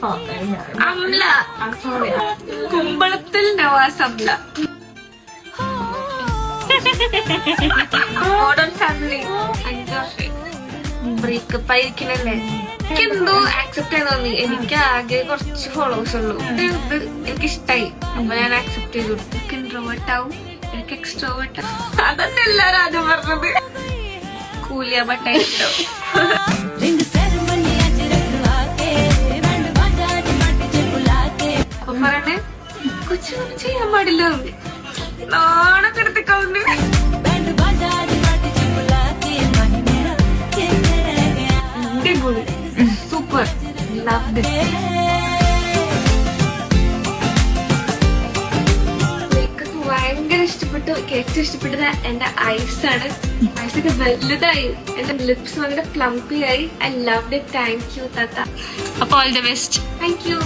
Amla sorry കുമ്പളത്തിൽ Navas Amla modern family 5 വർഷം breakup ആയിരിക്കണല്ലേ. എനിക്കെന്തോ ആക്സെപ്റ്റ് ചെയ്യാൻ തോന്നി. എനിക്ക് ആകെ കുറച്ച് ഫോളോവേഴ്സ് ഉള്ളൂ. ഇത് എനിക്കിഷ്ടായി. അപ്പൊ ഞാൻ ആക്സെപ്റ്റ് ചെയ്തു. എനിക്ക് ഇൻട്രോവേർട്ട് ആവും, എനിക്ക് എക്സ്ട്രോവേർട്ട് ആവും. അതന്നെ എല്ലാരും ആദ്യം പറഞ്ഞത്. കൂലിയ ബട്ടായിട്ടോ അപ്പൊ പറയണേ കൊച്ചു ചെയ്യാൻ പാടില്ല. നാണൊക്കെ എടുത്തേക്കാവുന്നേ. സൂപ്പർ ലവ് ഭയങ്കര ഇഷ്ടപ്പെട്ടു. ഏറ്റവും ഇഷ്ടപ്പെട്ടത് എന്റെ ഐസാണ്. ഐസൊക്കെ വലുതായി. എന്റെ ലിപ്സ് ഭയങ്കര പ്ലംപി ആയി. I love it. Thank you താത്ത. അപ്പൊ all the best. Thank you.